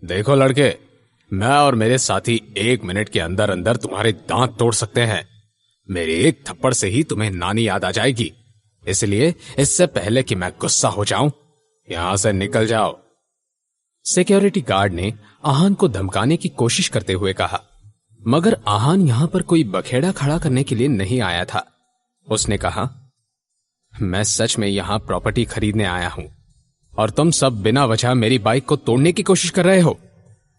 देखो लड़के, मैं और मेरे साथी 1 मिनट के अंदर अंदर तुम्हारे दांत तोड़ सकते हैं। मेरे एक थप्पड़ से ही तुम्हें नानी याद आ जाएगी। इसलिए इससे पहले कि मैं गुस्सा हो जाऊं, यहां से निकल जाओ। सिक्योरिटी गार्ड ने आहान को धमकाने की कोशिश करते हुए कहा, मगर आहान यहां पर कोई बखेड़ा खड़ा करने के लिए नहीं आया था। उसने कहा, मैं सच में यहां प्रॉपर्टी खरीदने आया हूं और तुम सब बिना वजह मेरी बाइक को तोड़ने की कोशिश कर रहे हो।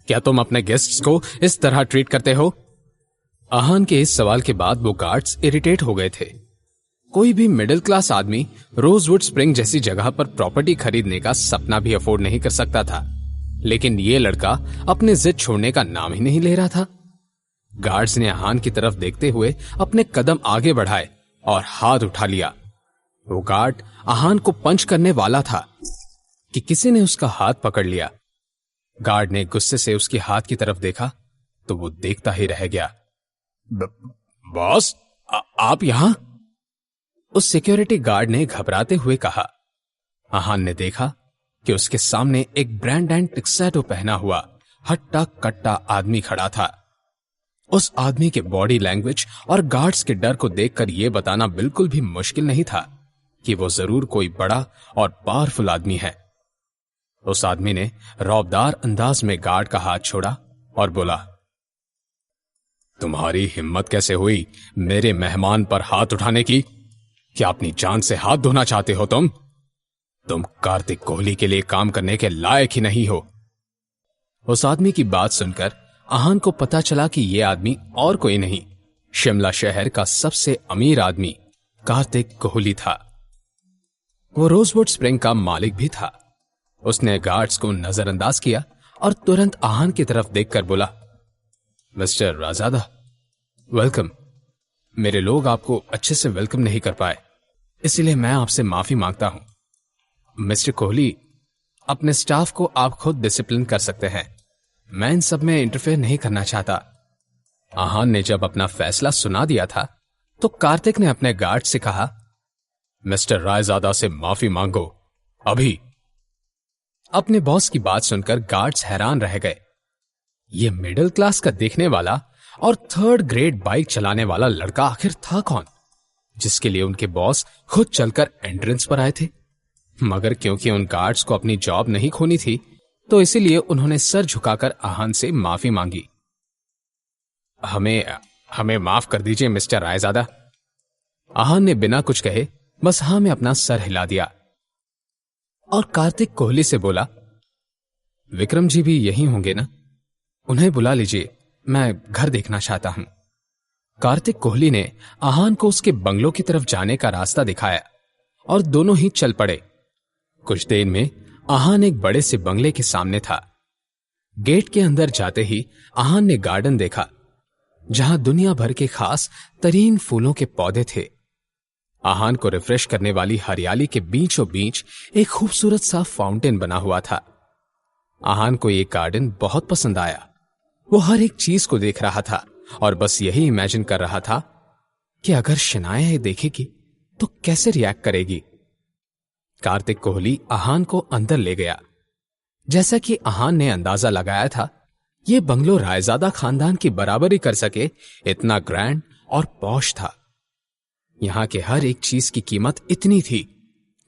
क्या तुम अपने गेस्ट्स को इस तरह ट्रीट करते हो? आहान के इस सवाल के बाद वो गार्ड्स इरिटेट हो गए थे। कोई भी मिडिल क्लास आदमी रोजवुड स्प्रिंग जैसी जगह पर प्रॉपर्टी खरीदने का सपना भी अफोर्ड नहीं कर सकता था, लेकिन ये लड़का अपने जिद छोड़ने का नाम ही नहीं ले रहा था। गार्ड्स ने आहान की तरफ देखते हुए अपने कदम आगे बढ़ाए और हाथ उठा लिया। वो गार्ड आहान को पंच करने वाला था कि किसी ने उसका हाथ पकड़ लिया। गार्ड ने गुस्से से उसके हाथ की तरफ देखा तो वो देखता ही रह गया। बॉस, आप यहां? उस सिक्योरिटी गार्ड ने घबराते हुए कहा। आहान ने देखा कि उसके सामने एक ब्रांड एंड टक्साडो पहना हुआ हट्टा कट्टा आदमी खड़ा था। उस आदमी के बॉडी लैंग्वेज और गार्ड्स के डर को देखकर यह बताना बिल्कुल भी मुश्किल नहीं था कि वो जरूर कोई बड़ा और पावरफुल आदमी है। उस आदमी ने रौबदार अंदाज में गार्ड का हाथ छोड़ा और बोला, तुम्हारी हिम्मत कैसे हुई मेरे मेहमान पर हाथ उठाने की? क्या अपनी जान से हाथ धोना चाहते हो तुम कार्तिक कोहली के लिए काम करने के लायक ही नहीं हो। उस आदमी की बात सुनकर आहान को पता चला कि यह आदमी और कोई नहीं, शिमला शहर का सबसे अमीर आदमी कार्तिक कोहली था। वो रोजवुड स्प्रिंग का मालिक भी था। उसने गार्ड्स को नजरअंदाज किया और तुरंत आहान की तरफ देखकर बोला, मिस्टर राजादा, वेलकम। मेरे लोग आपको अच्छे से वेलकम नहीं कर पाए, इसलिए मैं आपसे माफी मांगता हूं। मिस्टर कोहली, अपने स्टाफ को आप खुद डिसिप्लिन कर सकते हैं। मैं इन सब में इंटरफेयर नहीं करना चाहता। आहान ने जब अपना फैसला सुना दिया था तो कार्तिक ने अपने गार्ड से कहा, मिस्टर रायजादा से माफी मांगो अभी। अपने बॉस की बात सुनकर गार्ड्स हैरान रह गए। यह मिडिल क्लास का देखने वाला और 3rd ग्रेड बाइक चलाने वाला लड़का आखिर था कौन, जिसके लिए उनके बॉस खुद चलकर एंट्रेंस पर आए थे? मगर क्योंकि उन गार्ड्स को अपनी जॉब नहीं खोनी थी, तो इसीलिए उन्होंने सर झुकाकर आहान से माफी मांगी। हमें माफ कर दीजिए मिस्टर रायजादा। आहान ने बिना कुछ कहे बस हां में अपना सर हिला दिया और कार्तिक कोहली से बोला, विक्रम जी भी यही होंगे ना? उन्हें बुला लीजिए, मैं घर देखना चाहता हूं। कार्तिक कोहली ने आहान को उसके बंगलों की तरफ जाने का रास्ता दिखाया और दोनों ही चल पड़े। कुछ देर में आहान एक बड़े से बंगले के सामने था। गेट के अंदर जाते ही आहान ने गार्डन देखा, जहां दुनिया भर के खास तरीन फूलों के पौधे थे। आहान को रिफ्रेश करने वाली हरियाली के बीचों बीच एक खूबसूरत सा फाउंटेन बना हुआ था। आहान को यह गार्डन बहुत पसंद आया। वो हर एक चीज को देख रहा था और बस यही इमेजिन कर रहा था कि अगर शनाया ये देखेगी तो कैसे रिएक्ट करेगी। कार्तिक कोहली आहान को अंदर ले गया। जैसा कि आहान ने अंदाजा लगाया था, यह बंगलो रायजादा खानदान की बराबरी कर सके इतना ग्रैंड और पॉश था। यहां के हर एक चीज की कीमत इतनी थी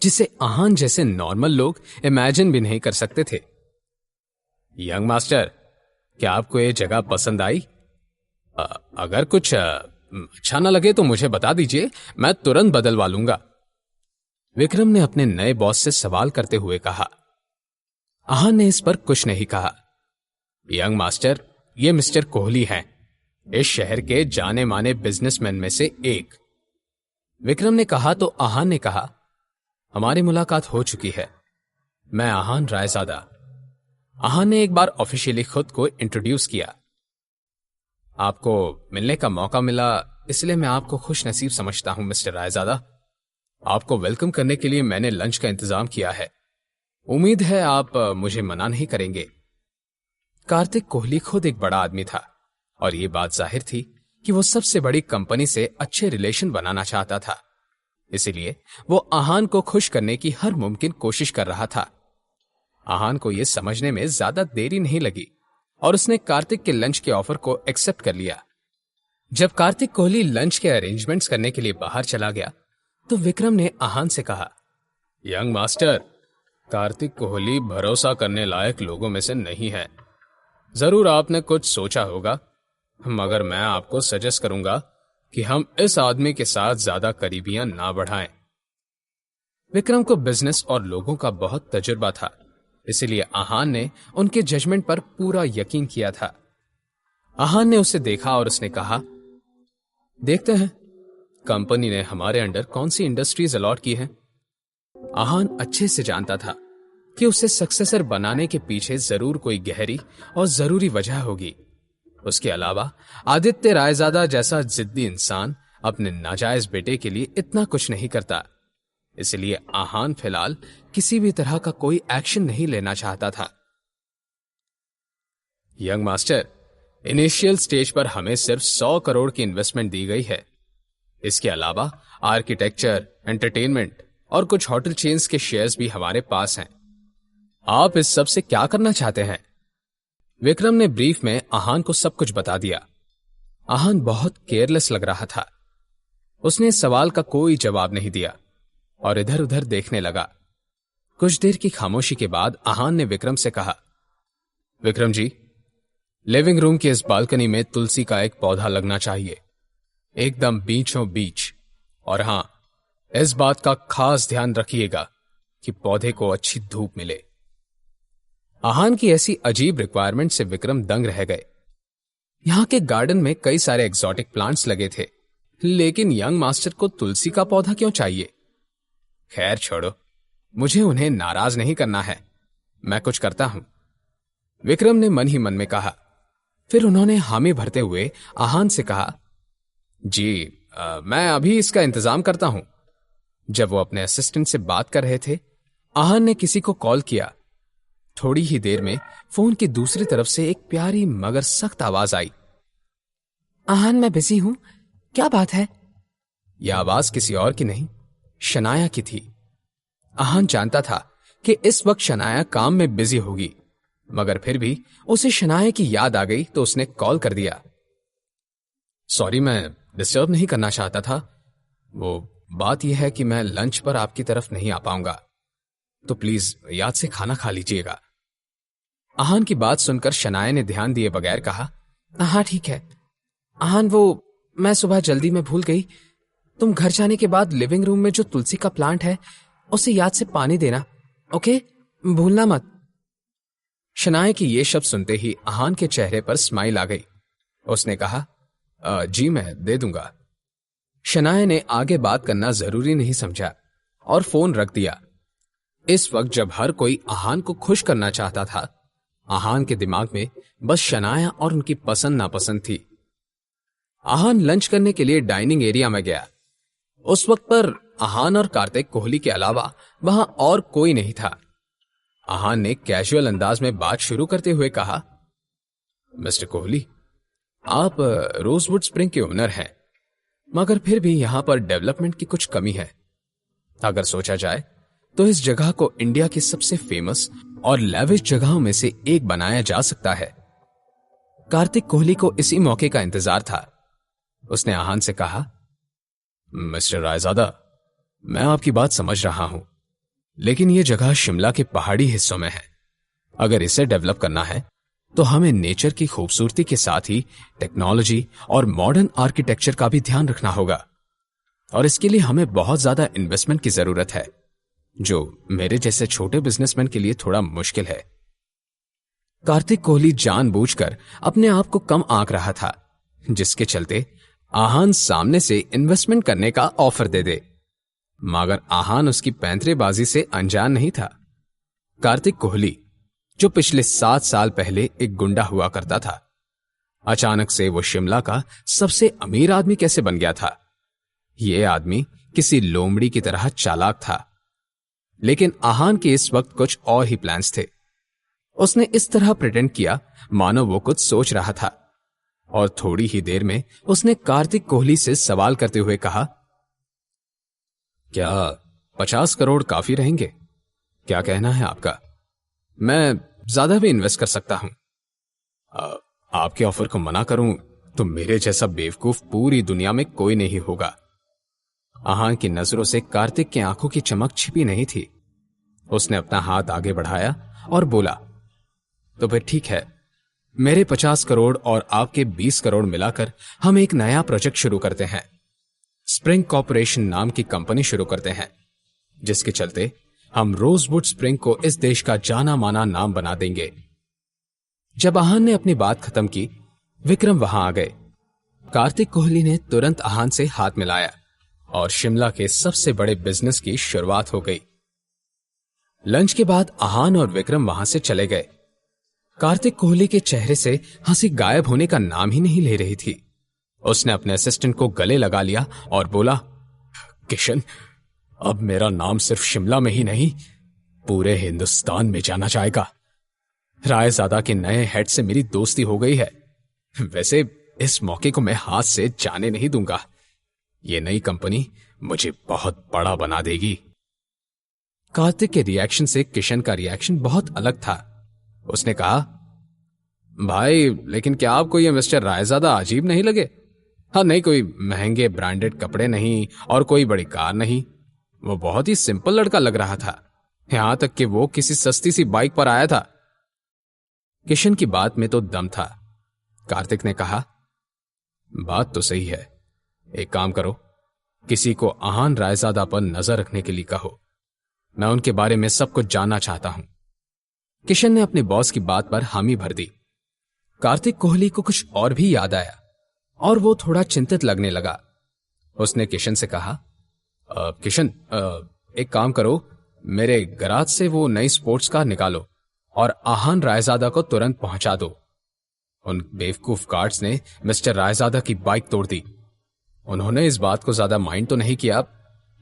जिसे आहान जैसे नॉर्मल लोग इमेजिन भी नहीं कर सकते थे। यंग मास्टर, क्या आपको ये जगह पसंद आई? अगर कुछ अच्छा ना लगे तो मुझे बता दीजिए, मैं तुरंत बदलवा लूंगा। विक्रम ने अपने नए बॉस से सवाल करते हुए कहा। आहान ने इस पर कुछ नहीं कहा। यंग मास्टर, ये मिस्टर कोहली हैं, इस शहर के जाने माने बिजनेसमैन में से एक। विक्रम ने कहा तो आहान ने कहा, हमारी मुलाकात हो चुकी है। मैं आहान रायजादा। आहान ने एक बार ऑफिशियली खुद को इंट्रोड्यूस किया। आपको मिलने का मौका मिला इसलिए मैं आपको खुश नसीब समझता हूं मिस्टर रायजादा। आपको वेलकम करने के लिए मैंने लंच का इंतजाम किया है। उम्मीद है आप मुझे मना नहीं करेंगे। कार्तिक कोहली खुद एक बड़ा आदमी था और यह बात जाहिर थी कि वो सबसे बड़ी कंपनी से अच्छे रिलेशन बनाना चाहता था। इसीलिए वो आहान को खुश करने की हर मुमकिन कोशिश कर रहा था। आहान को यह समझने में ज्यादा देरी नहीं लगी और उसने कार्तिक के लंच के ऑफर को एक्सेप्ट कर लिया। जब कार्तिक कोहली लंच के अरेंजमेंट्स करने के लिए बाहर चला गया तो विक्रम ने आहान से कहा, यंग मास्टर, कार्तिक कोहली भरोसा करने लायक लोगों में से नहीं है। जरूर आपने कुछ सोचा होगा, मगर मैं आपको सजेस्ट करूंगा कि हम इस आदमी के साथ ज्यादा करीबियां ना बढ़ाएं। विक्रम को बिजनेस और लोगों का बहुत तजुर्बा था, इसलिए आहान ने उनके जजमेंट पर पूरा यकीन किया था। आहान ने उसे देखा और उसने कहा, देखते हैं कंपनी ने हमारे अंडर कौन सी इंडस्ट्रीज अलॉट की हैं। आहान अच्छे से जानता था कि उसे सक्सेसर बनाने के पीछे जरूर कोई गहरी और जरूरी वजह होगी। उसके अलावा आदित्य रायजादा जैसा जिद्दी इंसान अपने नाजायज बेटे के लिए इतना कुछ नहीं करता, इसलिए आहान फिलहाल किसी भी तरह का कोई एक्शन नहीं लेना चाहता था। यंग मास्टर, इनिशियल स्टेज पर हमें सिर्फ 100 करोड़ की इन्वेस्टमेंट दी गई है। इसके अलावा आर्किटेक्चर, एंटरटेनमेंट और कुछ होटल चेन्स के शेयर्स भी हमारे पास हैं। आप इस सब से क्या करना चाहते हैं? विक्रम ने ब्रीफ में आहान को सब कुछ बता दिया। आहान बहुत केयरलेस लग रहा था। उसने इस सवाल का कोई जवाब नहीं दिया और इधर उधर देखने लगा। कुछ देर की खामोशी के बाद आहान ने विक्रम से कहा, विक्रम जी, लिविंग रूम की इस बालकनी में तुलसी का एक पौधा लगना चाहिए, एकदम बीचों बीच। और हां, इस बात का खास ध्यान रखिएगा कि पौधे को अच्छी धूप मिले। आहान की ऐसी अजीब रिक्वायरमेंट से विक्रम दंग रह गए। यहां के गार्डन में कई सारे एक्सोटिक प्लांट्स लगे थे, लेकिन यंग मास्टर को तुलसी का पौधा क्यों चाहिए? खैर छोड़ो, मुझे उन्हें नाराज नहीं करना है, मैं कुछ करता हूं, विक्रम ने मन ही मन में कहा। फिर उन्होंने हामी भरते हुए आहान से कहा, जी मैं अभी इसका इंतजाम करता हूं। जब वो अपने असिस्टेंट से बात कर रहे थे, आहान ने किसी को कॉल किया। थोड़ी ही देर में फोन की दूसरी तरफ से एक प्यारी मगर सख्त आवाज आई, आहान मैं बिजी हूं, क्या बात है? यह आवाज किसी और की नहीं, शनाया की थी। आहान जानता था कि इस वक्त शनाया काम में बिजी होगी, मगर फिर भी उसे शनाया की याद आ गई तो उसने कॉल कर दिया। सॉरी, मैं डिस्टर्ब नहीं करना चाहता था। वो बात यह है कि मैं लंच पर आपकी तरफ नहीं आ पाऊंगा, तो प्लीज याद से खाना खा लीजिएगा। आहान की बात सुनकर शनाया ने ध्यान दिए बगैर कहा, हाँ ठीक है आहान, वो मैं सुबह जल्दी में भूल गई। तुम घर जाने के बाद लिविंग रूम में जो तुलसी का प्लांट है उसे याद से पानी देना, ओके? भूलना मत। शनाया की ये शब्द सुनते ही आहान के चेहरे पर स्माइल आ गई। उसने कहा, जी मैं दे दूंगा। शनाया ने आगे बात करना जरूरी नहीं समझा और फोन रख दिया। इस वक्त जब हर कोई आहान को खुश करना चाहता था, आहान के दिमाग में बस शनाया और उनकी पसंद नापसंद थी। आहान लंच करने के लिए डाइनिंग एरिया में गया। उस वक्त पर आहान और कार्तिक कोहली के अलावा वहां और कोई नहीं था। आहान ने कैजुअल अंदाज में बात शुरू करते हुए कहा, मिस्टर कोहली, आप रोजवुड स्प्रिंग के ओनर हैं, मगर फिर भी यहां पर डेवलपमेंट की कुछ कमी है। अगर सोचा जाए तो इस जगह को इंडिया की सबसे फेमस और लेविश जगहों में से एक बनाया जा सकता है। कार्तिक कोहली को इसी मौके का इंतजार था। उसने आहान से कहा, मिस्टर रायजादा, मैं आपकी बात समझ रहा हूं, लेकिन यह जगह शिमला के पहाड़ी हिस्सों में है। अगर इसे डेवलप करना है तो हमें नेचर की खूबसूरती के साथ ही टेक्नोलॉजी और मॉडर्न आर्किटेक्चर का भी ध्यान रखना होगा, और इसके लिए हमें बहुत ज्यादा इन्वेस्टमेंट की जरूरत है, जो मेरे जैसे छोटे बिजनेसमैन के लिए थोड़ा मुश्किल है। कार्तिक कोहली जानबूझकर अपने आप को कम आंक रहा था, जिसके चलते आहान सामने से इन्वेस्टमेंट करने का ऑफर दे दे, मगर आहान उसकी पैंतरेबाजी से अनजान नहीं था। कार्तिक कोहली, जो पिछले 7 साल पहले एक गुंडा हुआ करता था, अचानक से वो शिमला का सबसे अमीर आदमी कैसे बन गया था? ये आदमी किसी लोमड़ी की तरह चालाक था, लेकिन आहान के इस वक्त कुछ और ही प्लान्स थे। उसने इस तरह प्रिटेंड किया मानो वो कुछ सोच रहा था, और थोड़ी ही देर में उसने कार्तिक कोहली से सवाल करते हुए कहा, क्या 50 करोड़ काफी रहेंगे? क्या कहना है आपका? मैं ज्यादा भी इन्वेस्ट कर सकता हूं। आपके ऑफर को मना करूं तो मेरे जैसा बेवकूफ पूरी दुनिया में कोई नहीं होगा। आहान की नजरों से कार्तिक की आंखों की चमक छिपी नहीं थी। उसने अपना हाथ आगे बढ़ाया और बोला, तो फिर ठीक है, मेरे 50 करोड़ और आपके 20 करोड़ मिलाकर हम एक नया प्रोजेक्ट शुरू करते हैं। स्प्रिंग कॉर्पोरेशन नाम की कंपनी शुरू करते हैं, जिसके चलते हम रोजवुड स्प्रिंग को इस देश का जाना माना नाम बना देंगे। जब आहान ने अपनी बात खत्म की, विक्रम वहां आ गए। कार्तिक कोहली ने तुरंत आहान से हाथ मिलाया और शिमला के सबसे बड़े बिजनेस की शुरुआत हो गई। लंच के बाद आहान और विक्रम वहां से चले गए। कार्तिक कोहली के चेहरे से हंसी गायब होने का नाम ही नहीं ले रही थी। उसने अपने असिस्टेंट को गले लगा लिया और बोला, किशन, अब मेरा नाम सिर्फ शिमला में ही नहीं, पूरे हिंदुस्तान में जाना जाएगा। रायजादा के नए हेड से मेरी दोस्ती हो गई है। वैसे इस मौके को मैं हाथ से जाने नहीं दूंगा। ये नई कंपनी मुझे बहुत बड़ा बना देगी। कार्तिक के रिएक्शन से किशन का रिएक्शन बहुत अलग था। उसने कहा, भाई, लेकिन क्या आपको ये मिस्टर रायजादा अजीब नहीं लगे? हाँ, नहीं कोई महंगे ब्रांडेड कपड़े नहीं और कोई बड़ी कार नहीं। वो बहुत ही सिंपल लड़का लग रहा था, यहां तक कि वो किसी सस्ती सी बाइक पर आया था। किशन की बात में तो दम था। कार्तिक ने कहा, बात तो सही है। एक काम करो, किसी को आहान रायजादा पर नजर रखने के लिए कहो। मैं उनके बारे में सब कुछ जानना चाहता हूं। किशन ने अपने बॉस की बात पर हामी भर दी। कार्तिक कोहली को कुछ और भी याद आया और वो थोड़ा चिंतित लगने लगा। उसने किशन से कहा, किशन, एक काम करो, मेरे गराज से वो नई स्पोर्ट्स कार निकालो और आहान रायजादा को तुरंत पहुंचा दो। उन बेवकूफ गार्ड्स ने मिस्टर रायजादा की बाइक तोड़ दी। उन्होंने इस बात को ज्यादा माइंड तो नहीं किया,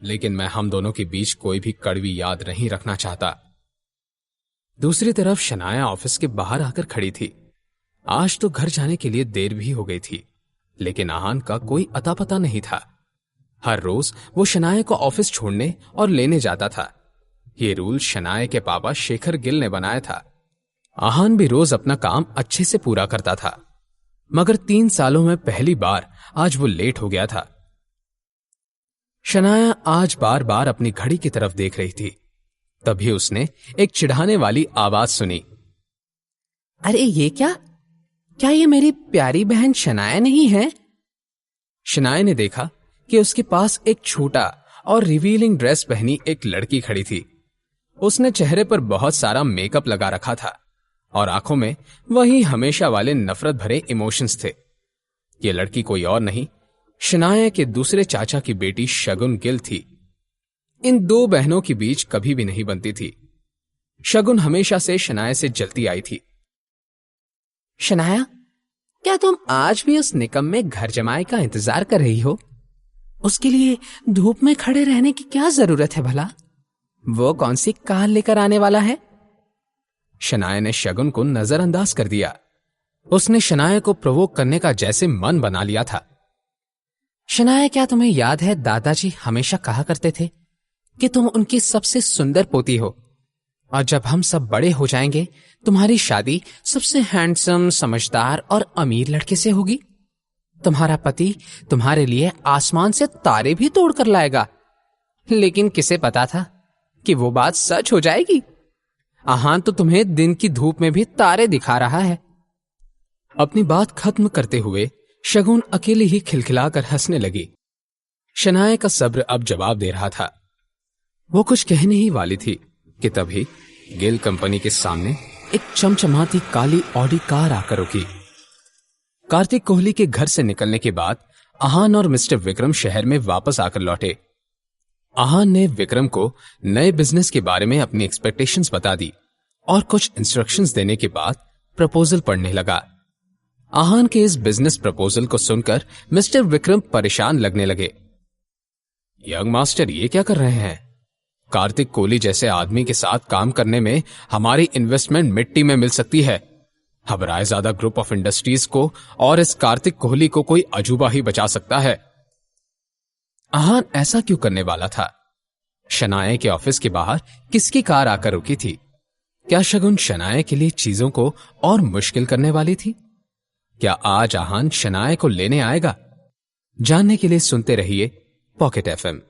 लेकिन मैं हम दोनों के बीच कोई भी कड़वी याद नहीं रखना चाहता। दूसरी तरफ शनाया ऑफिस के बाहर आकर खड़ी थी। आज तो घर जाने के लिए देर भी हो गई थी, लेकिन आहान का कोई अता पता नहीं था। हर रोज वो शनाया को ऑफिस छोड़ने और लेने जाता था। ये रूल शनाया के पापा शेखर गिल ने बनाया था। आहान भी रोज अपना काम अच्छे से पूरा करता था, मगर 3 सालों में पहली बार आज वो लेट हो गया था। शनाया आज बार बार अपनी घड़ी की तरफ देख रही थी। तभी उसने एक चिढ़ाने वाली आवाज सुनी, अरे ये क्या ये मेरी प्यारी बहन शनाया नहीं है? शनाया ने देखा कि उसके पास एक छोटा और रिवीलिंग ड्रेस पहनी एक लड़की खड़ी थी। उसने चेहरे पर बहुत सारा मेकअप लगा रखा था और आंखों में वही हमेशा वाले नफरत भरे इमोशंस थे। ये लड़की कोई और नहीं, शनाया के दूसरे चाचा की बेटी शगुन गिल थी। इन 2 बहनों के बीच कभी भी नहीं बनती थी। शगुन हमेशा से शनाया से जलती आई थी। शनाया, क्या तुम आज भी उस निकम्मे घर जमाई का इंतजार कर रही हो? उसके लिए धूप में खड़े रहने की क्या जरूरत है भला? वो कौन सी कार लेकर आने वाला है? शनाया ने शगुन को नजरअंदाज कर दिया। उसने शनाया को प्रोवोक करने का जैसे मन बना लिया था। शनाया, क्या तुम्हें याद है दादाजी हमेशा कहा करते थे कि तुम उनकी सबसे सुंदर पोती हो, और जब हम सब बड़े हो जाएंगे तुम्हारी शादी सबसे हैंडसम, समझदार और अमीर लड़के से होगी। तुम्हारा पति तुम्हारे लिए आसमान से तारे भी तोड़ कर लाएगा। लेकिन किसे पता था कि वो बात सच हो जाएगी? आहान तो तुम्हें दिन की धूप में भी तारे दिखा रहा है। अपनी बात खत्म करते हुए शगुन अकेली ही खिलखिलाकर हंसने लगी। शनाया का सब्र अब जवाब दे रहा था। वो कुछ कहने ही वाली थी कि तभी गिल कंपनी के सामने एक चमचमाती काली ऑडी कार आकर रुकी। कार्तिक कोहली के घर से निकलने के बाद आहान और मिस्टर विक्रम शहर में वापस आकर लौटे। आहान ने विक्रम को नए बिजनेस के बारे में अपनी एक्सपेक्टेशंस बता दी और कुछ इंस्ट्रक्शंस देने के बाद प्रपोजल पढ़ने लगा। आहान के इस बिजनेस प्रपोजल को सुनकर मिस्टर विक्रम परेशान लगने लगे। यंग मास्टर, ये क्या कर रहे हैं? कार्तिक कोहली जैसे आदमी के साथ काम करने में हमारी इन्वेस्टमेंट मिट्टी में मिल सकती है। अब रायजादा ग्रुप ऑफ इंडस्ट्रीज को और इस कार्तिक कोहली को कोई अजूबा ही बचा सकता है। आहान ऐसा क्यों करने वाला था? शनाया के ऑफिस के बाहर किसकी कार आकर रुकी थी? क्या शगुन शनाए के लिए चीजों को और मुश्किल करने वाली थी? क्या आज आहान शनाए को लेने आएगा? जानने के लिए सुनते रहिए पॉकेट एफएम।